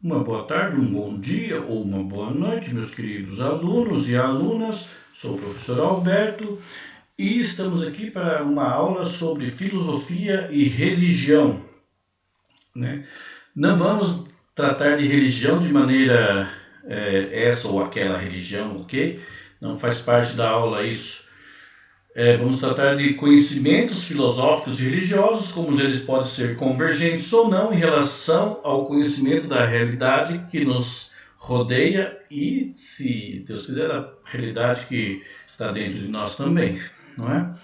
Uma boa tarde, um bom dia ou uma boa noite, meus queridos alunos e alunas. Sou o professor Alberto e estamos aqui para uma aula sobre filosofia e religião, né? Não vamos tratar de religião de maneira essa ou aquela religião, ok? Não faz parte da aula isso. Vamos tratar de conhecimentos filosóficos e religiosos, como eles podem ser convergentes ou não em relação ao conhecimento da realidade que nos rodeia e, se Deus quiser, a realidade que está dentro de nós também, não é?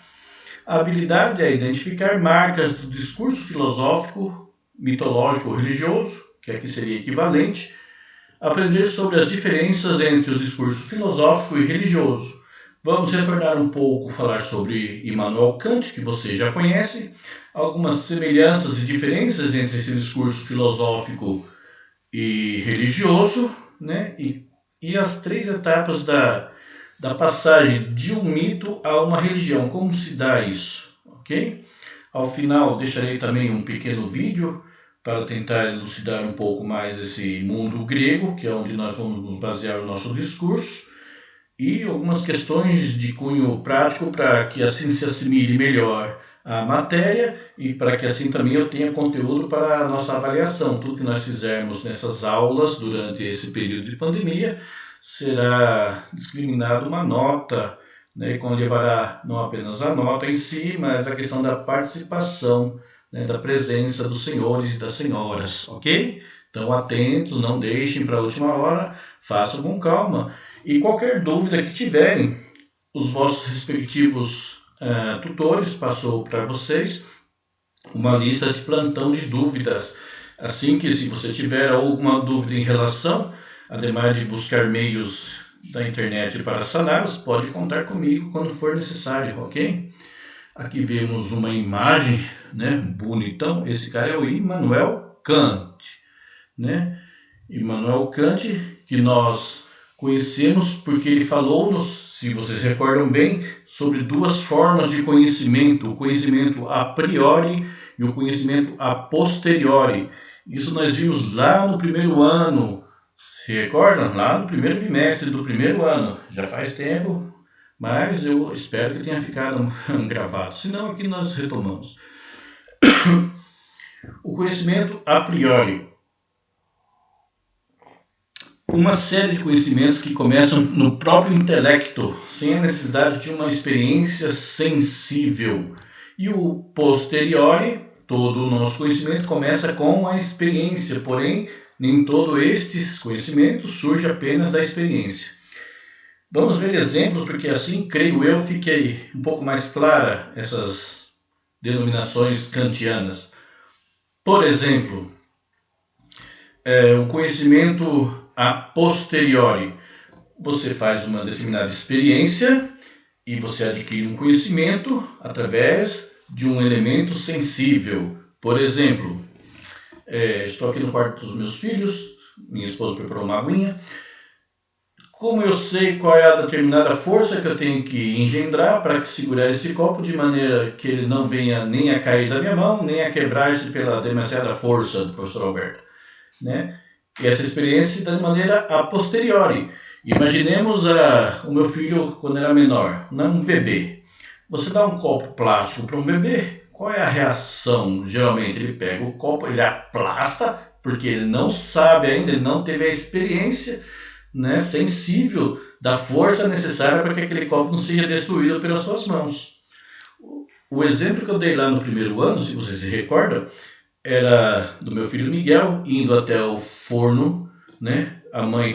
A habilidade é identificar marcas do discurso filosófico, mitológico ou religioso, que aqui seria equivalente, aprender sobre as diferenças entre o discurso filosófico e religioso. Vamos retornar um pouco, falar sobre Immanuel Kant, que você já conhece, algumas semelhanças e diferenças entre esse discurso filosófico e religioso, né? E as 3 etapas da passagem de um mito a uma religião, como se dá isso, ok? Ao final, deixarei também um pequeno vídeo para tentar elucidar um pouco mais esse mundo grego, que é onde nós vamos nos basear o nosso discurso, e algumas questões de cunho prático para que assim se assimile melhor a matéria e para que assim também eu tenha conteúdo para a nossa avaliação. Tudo que nós fizermos nessas aulas durante esse período de pandemia será discriminado uma nota, né, e levará não apenas a nota em si, mas a questão da participação, né, da presença dos senhores e das senhoras, ok? Então atentos, não deixem para a última hora, façam com calma. E qualquer dúvida que tiverem, os vossos respectivos tutores passou para vocês uma lista de plantão de dúvidas. Assim que, se você tiver alguma dúvida em relação, ademais de buscar meios da internet para saná-los, pode contar comigo quando for necessário, ok? Aqui vemos uma imagem, né, bonitão. Esse cara é o Immanuel Kant, né? Immanuel Kant, que nós conhecemos porque ele falou-nos, se vocês recordam bem, sobre 2 formas de conhecimento, o conhecimento a priori e o conhecimento a posteriori. Isso nós vimos lá no primeiro ano, se recordam? Lá no primeiro bimestre do primeiro ano. Já faz tempo, mas eu espero que tenha ficado gravado. Senão aqui nós retomamos. O conhecimento a priori. Uma série de conhecimentos que começam no próprio intelecto, sem a necessidade de uma experiência sensível. E o posteriori, todo o nosso conhecimento começa com a experiência, porém, nem todo este conhecimento surge apenas da experiência. Vamos ver exemplos, porque assim, creio eu, fiquei um pouco mais clara essas denominações kantianas. Por exemplo, o conhecimento a posteriori. Você faz uma determinada experiência e você adquire um conhecimento através de um elemento sensível. Por exemplo, estou aqui no quarto dos meus filhos, minha esposa preparou uma aguinha. Como eu sei qual é a determinada força que eu tenho que engendrar para segurar esse copo de maneira que ele não venha nem a cair da minha mão, nem a quebrar-se pela demasiada força do professor Alberto, né? E essa experiência se dá de maneira a posteriori. Imaginemos o meu filho quando era menor, um bebê. Você dá um copo plástico para um bebê, qual é a reação? Geralmente ele pega o copo, ele aplasta, porque ele não sabe ainda, ele não teve a experiência, né, sensível da força necessária para que aquele copo não seja destruído pelas suas mãos. O exemplo que eu dei lá no primeiro ano, se você se recorda, era do meu filho Miguel indo até o forno, né? A mãe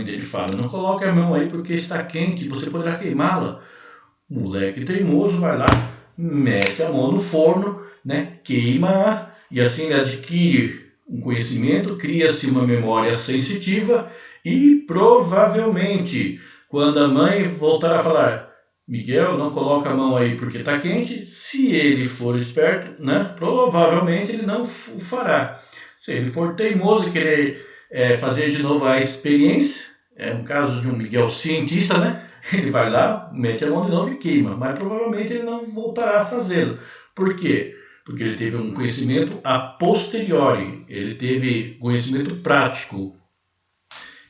dele fala, não coloque a mão aí porque está quente, você poderá queimá-la. O moleque teimoso vai lá, mete a mão no forno, né? Queima, e assim ele adquire um conhecimento, cria-se uma memória sensitiva e provavelmente, quando a mãe voltar a falar, Miguel, não coloca a mão aí porque está quente, se ele for esperto, né, provavelmente ele não o fará. Se ele for teimoso e querer fazer de novo a experiência, é um caso de um Miguel cientista, né? Ele vai lá, mete a mão de novo e queima, mas provavelmente ele não voltará a fazê-lo. Por quê? porque ele teve um conhecimento a posteriori, ele teve conhecimento prático.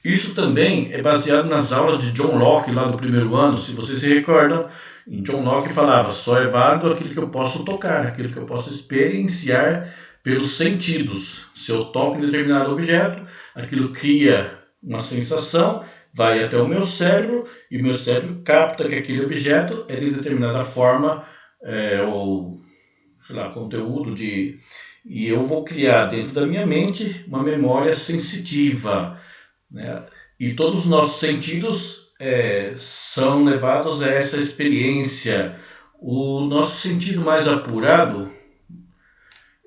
Isso também é baseado nas aulas de John Locke lá do primeiro ano. Se vocês se recordam, em John Locke falava: só é válido aquilo que eu posso tocar, aquilo que eu posso experienciar pelos sentidos. Se eu toco em determinado objeto, aquilo cria uma sensação, vai até o meu cérebro e o meu cérebro capta que aquele objeto é de determinada forma ou, sei lá, conteúdo de... E eu vou criar dentro da minha mente uma memória sensitiva, né? E todos os nossos sentidos são levados a essa experiência. O nosso sentido mais apurado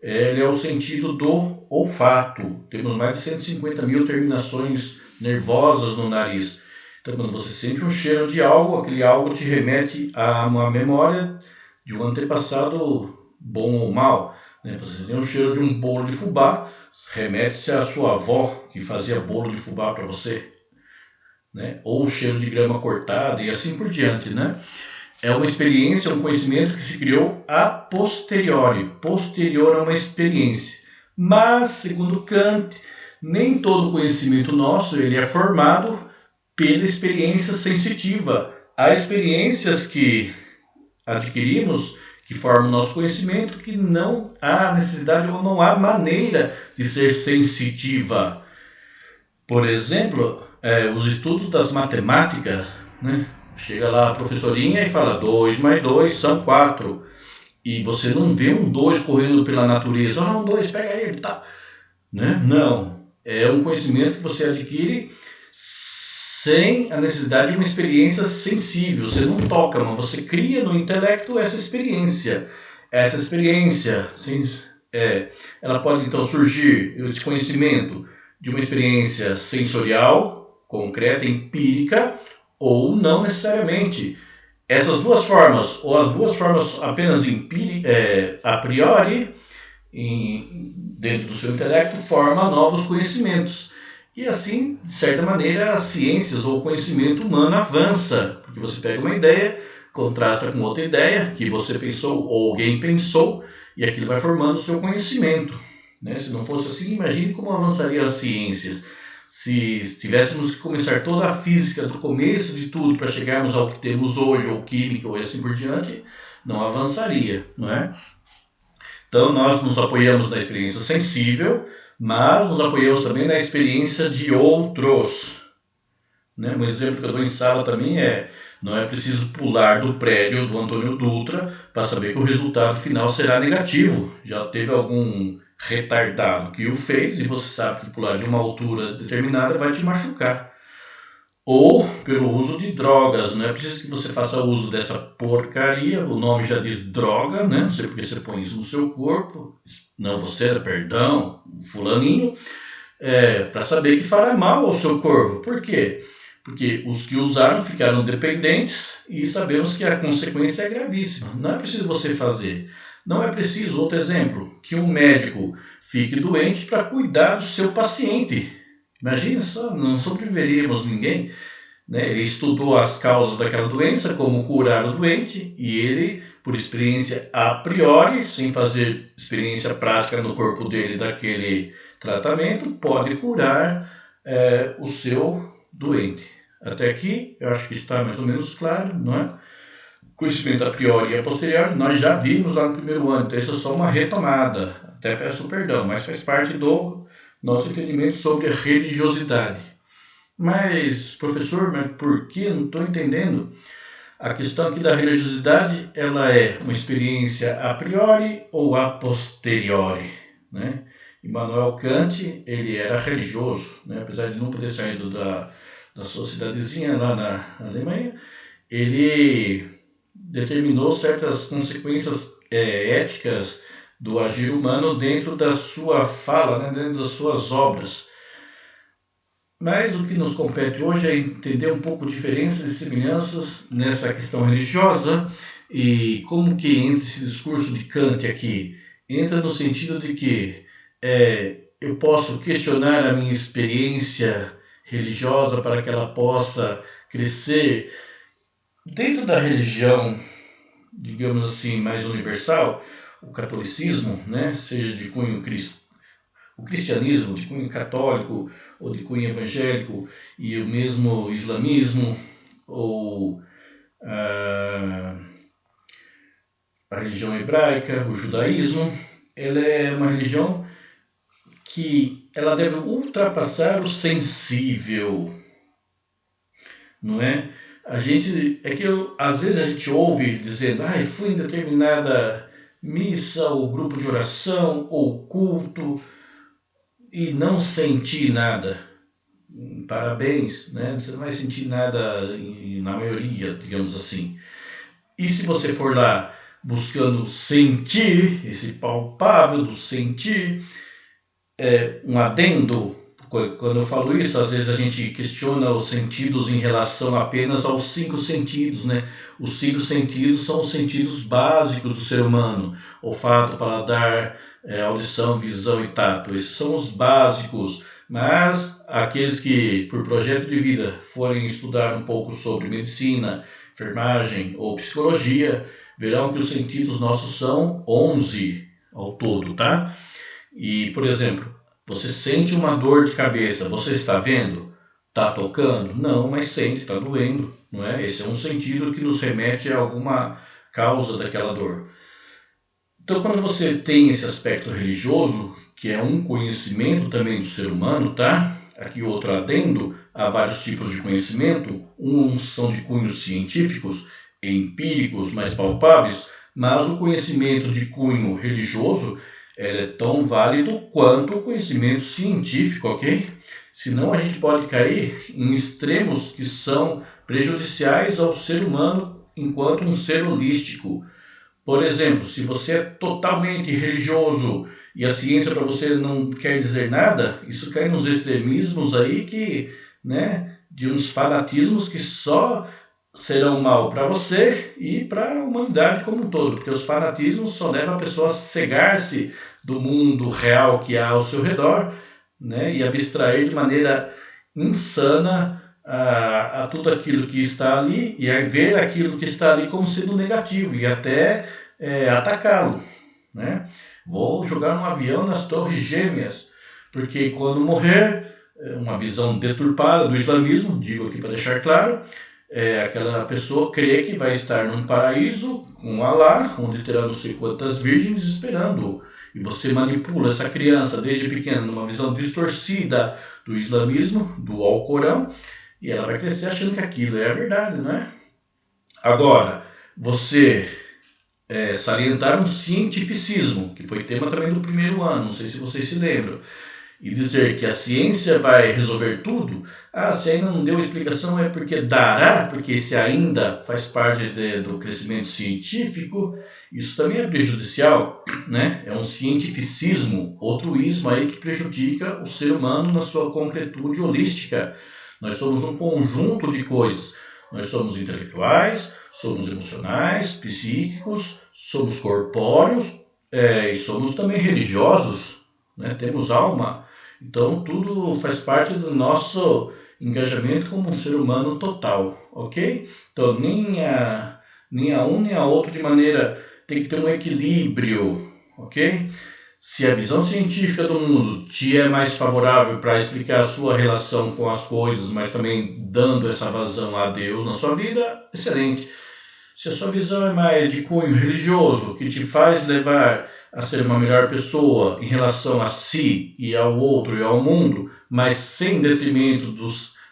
é o sentido do olfato. Temos mais de 150 mil terminações nervosas no nariz. Então, quando você sente um cheiro de algo, aquele algo te remete a uma memória de um antepassado bom ou mal, né? Você tem um cheiro de um bolo de fubá, remete-se à sua avó que fazia bolo de fubá para você, né? Ou o cheiro de grama cortada e assim por diante, né? É uma experiência, um conhecimento que se criou a posteriori, posterior a uma experiência. Mas, segundo Kant, nem todo conhecimento nosso ele é formado pela experiência sensitiva. Há experiências que adquirimos que formam o nosso conhecimento que não há necessidade ou não há maneira de ser sensitiva. Por exemplo, os estudos das matemáticas, né? Chega lá a professorinha e fala 2 mais 2 são 4. E você não vê um 2 correndo pela natureza. Não, 2, pega ele, tá? Né? Não. É um conhecimento que você adquire sem a necessidade de uma experiência sensível. Você não toca, mas você cria no intelecto essa experiência. Essa experiência, ela pode então surgir, esse conhecimento, de uma experiência sensorial, concreta, empírica, ou não necessariamente. Essas duas formas, ou as duas formas apenas a priori, dentro do seu intelecto, formam novos conhecimentos. E assim, de certa maneira, as ciências ou o conhecimento humano avança, porque você pega uma ideia, contrasta com outra ideia que você pensou ou alguém pensou, e aquilo vai formando o seu conhecimento, né? Se não fosse assim, imagine como avançaria as ciências. Se tivéssemos que começar toda a física do começo de tudo para chegarmos ao que temos hoje, ou química, ou assim por diante, não avançaria, não é? Então, nós nos apoiamos na experiência sensível, mas nos apoiamos também na experiência de outros, né? Um exemplo que eu dou em sala também não é preciso pular do prédio do Antônio Dutra para saber que o resultado final será negativo. Já teve algum retardado que o fez e você sabe que pular de uma altura determinada vai te machucar. Ou pelo uso de drogas, não é preciso que você faça uso dessa porcaria, o nome já diz droga, né? Não sei porque você põe isso no seu corpo, não você, perdão, fulaninho, para saber que fará mal ao seu corpo. Por quê? Porque os que usaram ficaram dependentes e sabemos que a consequência é gravíssima. Não é preciso você fazer. Não é preciso, outro exemplo, que um médico fique doente para cuidar do seu paciente. Imagina só, não sobreviveríamos ninguém, né? Ele estudou as causas daquela doença, como curar o doente, e ele, por experiência a priori, sem fazer experiência prática no corpo dele daquele tratamento, pode curar o seu doente. Até aqui, eu acho que está mais ou menos claro, não é? Conhecimento a priori e a posteriori, nós já vimos lá no primeiro ano, então isso é só uma retomada. Até peço perdão, mas faz parte do nosso entendimento sobre a religiosidade. Mas, professor, mas por que? Não estou entendendo. A questão aqui da religiosidade, ela é uma experiência a priori ou a posteriori, né? Immanuel Kant, ele era religioso, né? Apesar de não ter saído da sua cidadezinha lá na Alemanha, ele determinou certas consequências éticas do agir humano dentro da sua fala, né? Dentro das suas obras. Mas o que nos compete hoje é entender um pouco diferenças e semelhanças nessa questão religiosa e como que entra esse discurso de Kant aqui. Entra no sentido de que eu posso questionar a minha experiência religiosa para que ela possa crescer dentro da religião, digamos assim, mais universal. o catolicismo, né, seja de cunho o cristianismo de cunho católico ou de cunho evangélico, e o mesmo islamismo ou a religião hebraica, o judaísmo, ela é uma religião que ela deve ultrapassar o sensível, não é? Às vezes a gente ouve dizendo, fui em determinada missa ou grupo de oração ou culto e não senti nada. Parabéns, né? Você não vai sentir nada na maioria, digamos assim. E se você for lá buscando sentir, esse palpável do sentir, um adendo, quando eu falo isso, às vezes a gente questiona os sentidos em relação apenas aos 5 sentidos, né? Os 5 sentidos são os sentidos básicos do ser humano: olfato, paladar, audição, visão e tato. Esses são os básicos, mas aqueles que, por projeto de vida, forem estudar um pouco sobre medicina, enfermagem ou psicologia, verão que os sentidos nossos são 11 ao todo, tá? E, por exemplo, você sente uma dor de cabeça, você está vendo? Está tocando? Não, mas sente, está doendo, não é? Esse é um sentido que nos remete a alguma causa daquela dor. Então, quando você tem esse aspecto religioso, que é um conhecimento também do ser humano, tá? Aqui outro adendo, há vários tipos de conhecimento, uns são de cunhos científicos, empíricos, mais palpáveis, mas o conhecimento de cunho religioso é tão válido quanto o conhecimento científico, ok? Senão a gente pode cair em extremos que são prejudiciais ao ser humano enquanto um ser holístico. Por exemplo, se você é totalmente religioso e a ciência para você não quer dizer nada, isso cai nos extremismos aí que, né, de uns fanatismos que só serão mal para você e para a humanidade como um todo, porque os fanatismos só levam a pessoa a cegar-se do mundo real que há ao seu redor, né, e abstrair de maneira insana a tudo aquilo que está ali e a ver aquilo que está ali como sendo negativo e até atacá-lo, né? Vou jogar um avião nas torres gêmeas, porque quando morrer, uma visão deturpada do islamismo, digo aqui para deixar claro, aquela pessoa crê que vai estar num paraíso com Alá, onde terá não sei quantas virgens esperando-o. E você manipula essa criança desde pequena numa visão distorcida do islamismo, do Alcorão, e ela vai crescer achando que aquilo é a verdade, não é? Agora, você salientar um cientificismo, que foi tema também do primeiro ano, não sei se vocês se lembram, e dizer que a ciência vai resolver tudo, se ainda não deu explicação é porque dará, porque se ainda faz parte do crescimento científico, isso também é prejudicial, né? É um cientificismo, outro ismo aí que prejudica o ser humano na sua concretude holística. Nós somos um conjunto de coisas, nós somos intelectuais, somos emocionais, psíquicos, somos corpóreos e somos também religiosos, né? Temos alma. Então, tudo faz parte do nosso engajamento como um ser humano total, ok? Então, nem a um nem a outro de maneira... Tem que ter um equilíbrio, ok? Se a visão científica do mundo te é mais favorável para explicar a sua relação com as coisas, mas também dando essa vazão a Deus na sua vida, excelente. Se a sua visão é mais de cunho religioso, que te faz levar a ser uma melhor pessoa em relação a si e ao outro e ao mundo, mas sem detrimento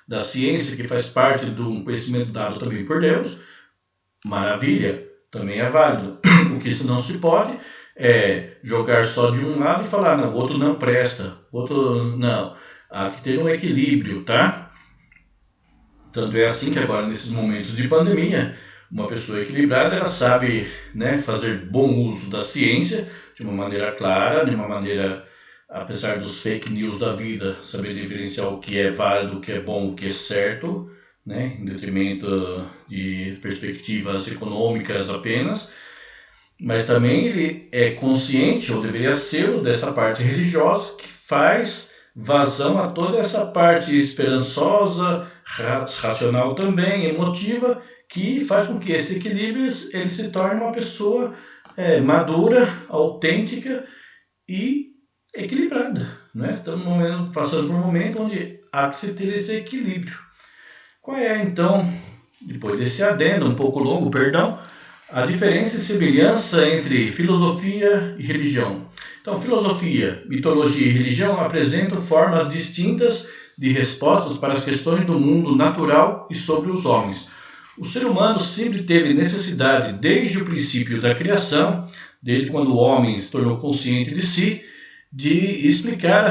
da ciência, que faz parte de um conhecimento dado também por Deus, maravilha, também é válido. O que não se pode é jogar só de um lado e falar, não, o outro não presta, o outro não. Há que ter um equilíbrio, tá? Tanto é assim que agora, nesses momentos de pandemia, uma pessoa equilibrada, ela sabe, né, fazer bom uso da ciência de uma maneira clara, de uma maneira, apesar dos fake news da vida, saber diferenciar o que é válido, o que é bom, o que é certo, né, em detrimento de perspectivas econômicas apenas, mas também ele é consciente, ou deveria ser, dessa parte religiosa que faz vazão a toda essa parte esperançosa, racional também, emotiva, que faz com que esse equilíbrio ele se torne uma pessoa madura, autêntica e equilibrada. Né? Estamos passando por um momento onde há que se ter esse equilíbrio. Qual é, então, depois desse adendo, um pouco longo, perdão, a diferença e semelhança entre filosofia e religião? Então, filosofia, mitologia e religião apresentam formas distintas de respostas para as questões do mundo natural e sobre os homens. O ser humano sempre teve necessidade, desde o princípio da criação, desde quando o homem se tornou consciente de si, de explicar a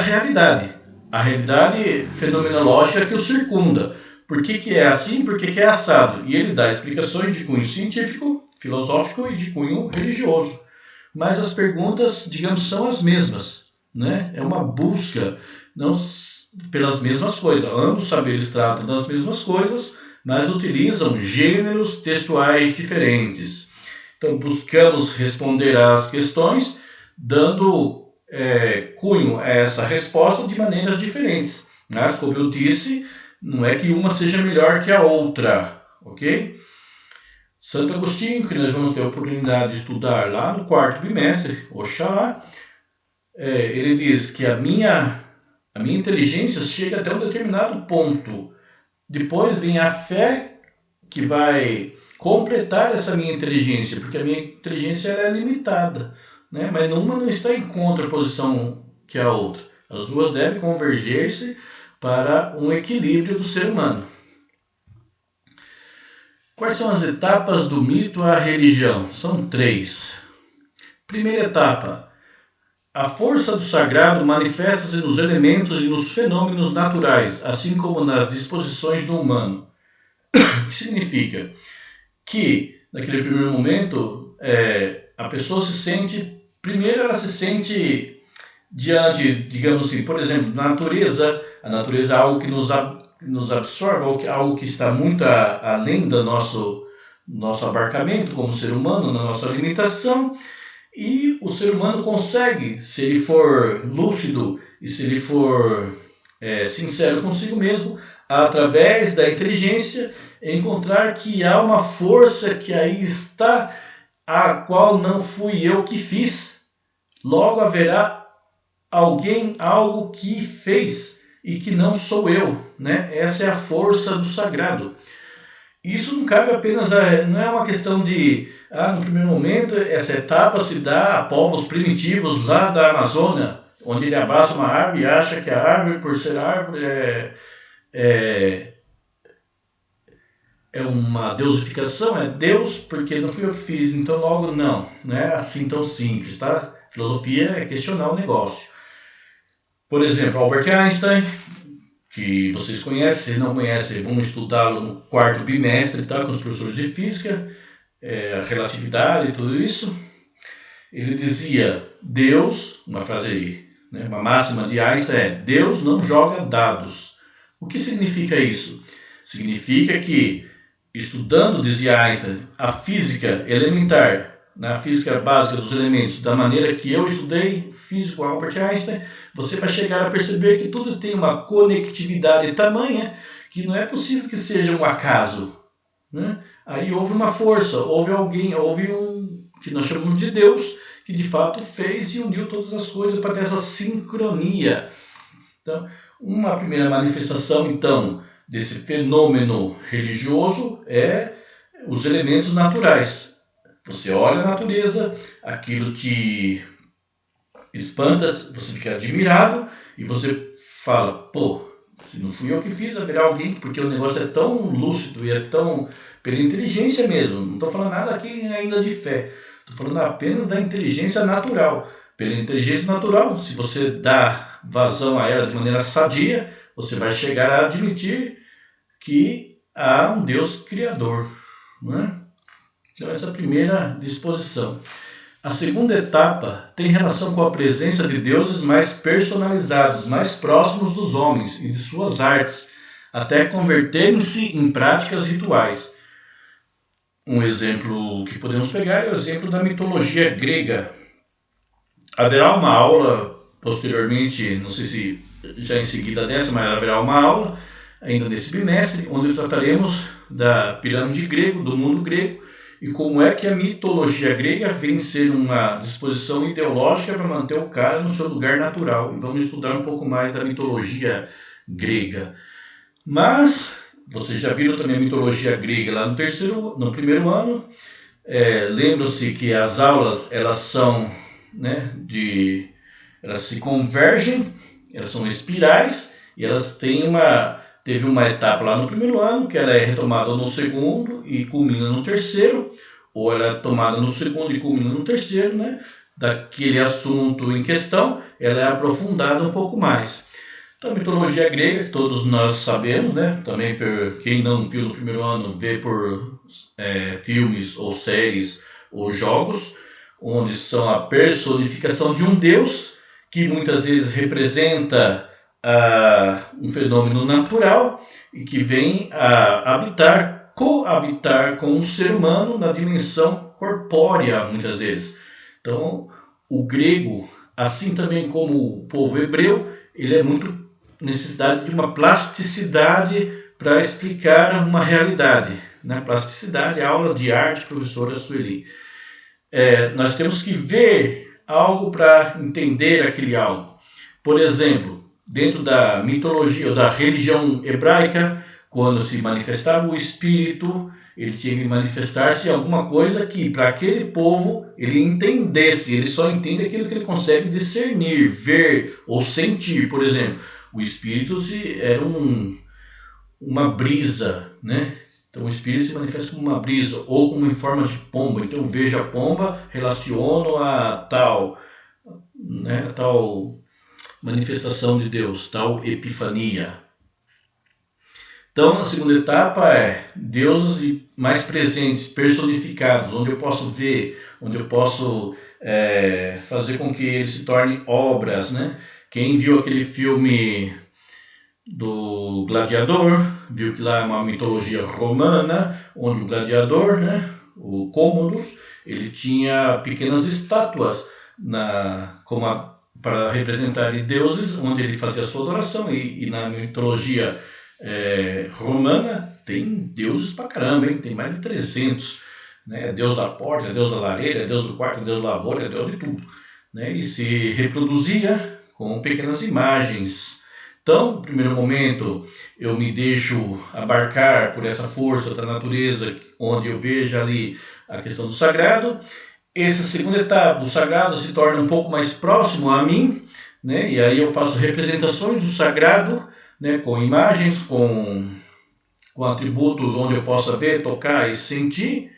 realidade fenomenológica que o circunda. Por que é assim, por que é assado? E ele dá explicações de cunho científico, filosófico e de cunho religioso. Mas as perguntas, digamos, são as mesmas. Né? É uma busca não pelas mesmas coisas. Ambos saberes tratam das mesmas coisas, mas utilizam gêneros textuais diferentes. Então, buscamos responder às questões, dando cunho a essa resposta de maneiras diferentes. Mas, como eu disse, não é que uma seja melhor que a outra, ok? Santo Agostinho, que nós vamos ter a oportunidade de estudar lá no 4º bimestre, Oxalá, ele diz que a minha inteligência chega até um determinado ponto. Depois vem a fé que vai completar essa minha inteligência, porque a minha inteligência é limitada, né? Mas uma não está em contraposição que a outra. As duas devem converger-se para um equilíbrio do ser humano. Quais são as etapas do mito à religião? São 3. Primeira etapa. A força do sagrado manifesta-se nos elementos e nos fenômenos naturais, assim como nas disposições do humano. O que significa? Que, naquele primeiro momento, a pessoa se sente... Primeiro, ela se sente diante, digamos assim, por exemplo, da natureza. A natureza é algo que nos absorve, algo que está muito além do nosso abarcamento como ser humano, na nossa limitação. E o ser humano consegue, se ele for lúcido e se ele for sincero consigo mesmo, através da inteligência, encontrar que há uma força que aí está, a qual não fui eu que fiz. Logo haverá algo que fez e que não sou eu. Né? Essa é a força do sagrado. Isso não cabe apenas não é uma questão de, no primeiro momento, essa etapa se dá a povos primitivos lá da Amazônia, onde ele abraça uma árvore e acha que a árvore, por ser árvore, é uma deusificação, é Deus, porque não fui eu que fiz, então logo não é assim tão simples, tá? Filosofia é questionar o negócio. Por exemplo, Albert Einstein, que vocês conhecem, se não conhecem, vamos estudá-lo no 4º bimestre, tá? Com os professores de física, a relatividade e tudo isso. Ele dizia, Deus, uma frase aí, né? Uma máxima de Einstein é, Deus não joga dados. O que significa isso? Significa que, estudando, dizia Einstein, a física elementar, na física básica dos elementos, da maneira que eu estudei, físico Albert Einstein, você vai chegar a perceber que tudo tem uma conectividade tamanha que não é possível que seja um acaso. Né? Aí houve uma força, houve que nós chamamos de Deus, que de fato fez e uniu todas as coisas para ter essa sincronia. Então, uma primeira manifestação, então, desse fenômeno religioso é os elementos naturais. Você olha a natureza, aquilo te espanta, você fica admirado e você fala, pô, se não fui eu que fiz, haverá alguém, porque o negócio é tão lúcido e é tão pela inteligência mesmo. Não estou falando nada aqui ainda de fé, estou falando apenas da inteligência natural. Pela inteligência natural, se você dá vazão a ela de maneira sadia, você vai chegar a admitir que há um Deus criador, não é? Então, essa é a primeira disposição. A segunda etapa tem relação com a presença de deuses mais personalizados, mais próximos dos homens e de suas artes, até converterem-se em práticas rituais. Um exemplo que podemos pegar é o exemplo da mitologia grega. Haverá uma aula posteriormente, não sei se já em seguida dessa, mas haverá uma aula ainda nesse bimestre, onde trataremos da pirâmide grega, do mundo grego, e como é que a mitologia grega vem ser uma disposição ideológica para manter o cara no seu lugar natural. E vamos estudar um pouco mais da mitologia grega. Mas vocês já viram também a mitologia grega lá no primeiro ano. Lembram-se que as aulas elas são, né, elas se convergem, elas são espirais e elas teve uma etapa lá no primeiro ano que ela é retomada no segundo e culmina no terceiro, ou ela é tomada no segundo e culmina no terceiro, né? Daquele assunto em questão, ela é aprofundada um pouco mais. Então, a mitologia grega, que todos nós sabemos, né? Também quem não viu no primeiro ano, vê por filmes ou séries ou jogos, onde são a personificação de um deus, que muitas vezes representa um fenômeno natural e que vem a coabitar com o ser humano na dimensão corpórea, muitas vezes. Então, o grego, assim também como o povo hebreu, ele é muito necessidade de uma plasticidade para explicar uma realidade. Né? Plasticidade, aula de arte, professora Sueli. Nós temos que ver algo para entender aquele algo. Por exemplo, dentro da mitologia ou da religião hebraica, quando se manifestava o espírito, ele tinha que manifestar-se alguma coisa que para aquele povo ele entendesse. Ele só entende aquilo que ele consegue discernir, ver ou sentir. Por exemplo, o espírito era uma brisa, né? Então o espírito se manifesta como uma brisa ou como em forma de pomba. Então eu vejo a pomba, relaciono a tal, né, tal manifestação de Deus, tal epifania. Então a segunda etapa é deuses mais presentes, personificados, onde eu posso ver, onde eu posso fazer com que eles se tornem obras, né? Quem viu aquele filme do Gladiador, viu que lá é uma mitologia romana, onde o gladiador, né, o Cômodos, ele tinha pequenas estátuas para representar deuses, onde ele fazia a sua adoração, e na mitologia romana tem deuses pra caramba, hein? Tem mais de 300, né? Deus da porta, Deus da lareira, Deus do quarto, Deus da lavoura, Deus de tudo, né? E se reproduzia com pequenas imagens. Então, no primeiro momento, eu me deixo abarcar por essa força da natureza, onde eu vejo ali a questão do sagrado. Essa segunda etapa, o sagrado se torna um pouco mais próximo a mim, né? E aí eu faço representações do sagrado, né? Com imagens, com atributos onde eu possa ver, tocar e sentir.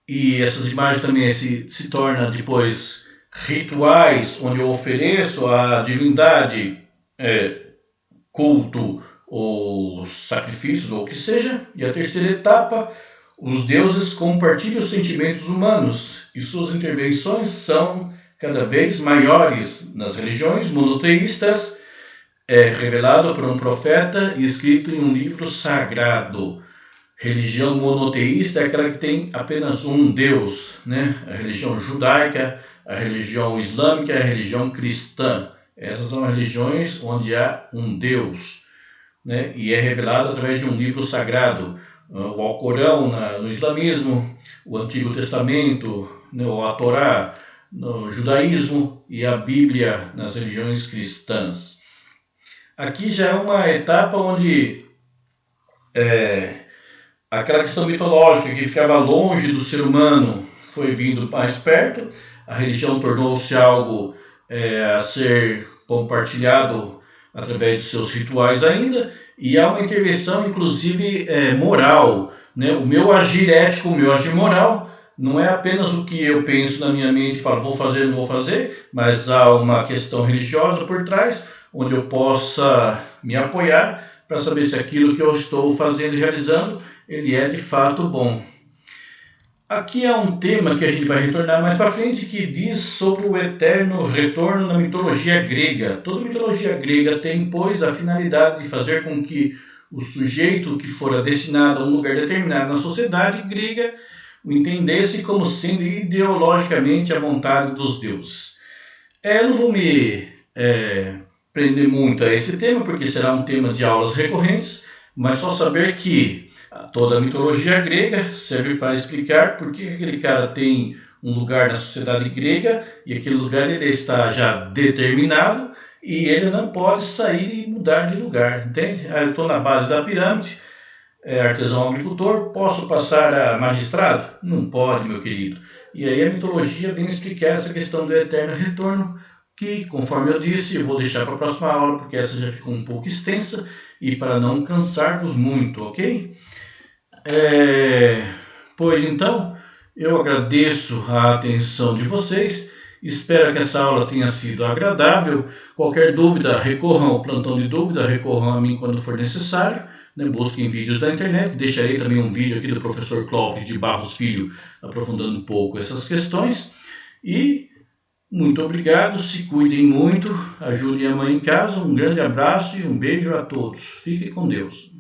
E essas imagens também se tornam depois rituais, onde eu ofereço à divindade culto ou sacrifícios ou o que seja. E a terceira etapa, os deuses compartilham os sentimentos humanos e suas intervenções são cada vez maiores nas religiões monoteístas, revelado por um profeta e escrito em um livro sagrado. Religião monoteísta é aquela que tem apenas um Deus, né? A religião judaica, a religião islâmica e a religião cristã. Essas são as religiões onde há um Deus, né? E é revelado através de um livro sagrado. O Alcorão no islamismo, o Antigo Testamento, né? Ou a Torá no judaísmo e a Bíblia nas religiões cristãs. Aqui já é uma etapa onde aquela questão mitológica que ficava longe do ser humano foi vindo mais perto, a religião tornou-se algo a ser compartilhado através de seus rituais ainda, e há uma intervenção inclusive moral, né? O meu agir ético, o meu agir moral, não é apenas o que eu penso na minha mente e falo vou fazer, não vou fazer, mas há uma questão religiosa por trás, onde eu possa me apoiar para saber se aquilo que eu estou fazendo e realizando, ele é de fato bom. Aqui há um tema que a gente vai retornar mais para frente, que diz sobre o eterno retorno na mitologia grega. Toda mitologia grega tem, pois, a finalidade de fazer com que o sujeito que fora destinado a um lugar determinado na sociedade grega o entendesse como sendo ideologicamente a vontade dos deuses. Eu não vou me prender muito a esse tema, porque será um tema de aulas recorrentes, mas só saber que Toda a mitologia grega serve para explicar por que aquele cara tem um lugar na sociedade grega e aquele lugar ele está já determinado e ele não pode sair e mudar de lugar, entende? Eu estou na base da pirâmide, artesão agricultor, posso passar a magistrado? Não pode, meu querido. E aí a mitologia vem explicar essa questão do eterno retorno, que, conforme eu disse, eu vou deixar para a próxima aula, porque essa já ficou um pouco extensa, e para não cansar-vos muito, ok? Pois então, eu agradeço a atenção de vocês, espero que essa aula tenha sido agradável. Qualquer dúvida, recorram ao plantão de dúvida, recorram a mim quando for necessário, né? Busquem vídeos da internet, deixarei também um vídeo aqui do professor Clóvis de Barros Filho, aprofundando um pouco essas questões. E muito obrigado, se cuidem muito, ajudem a mãe em casa, um grande abraço e um beijo a todos. Fiquem com Deus.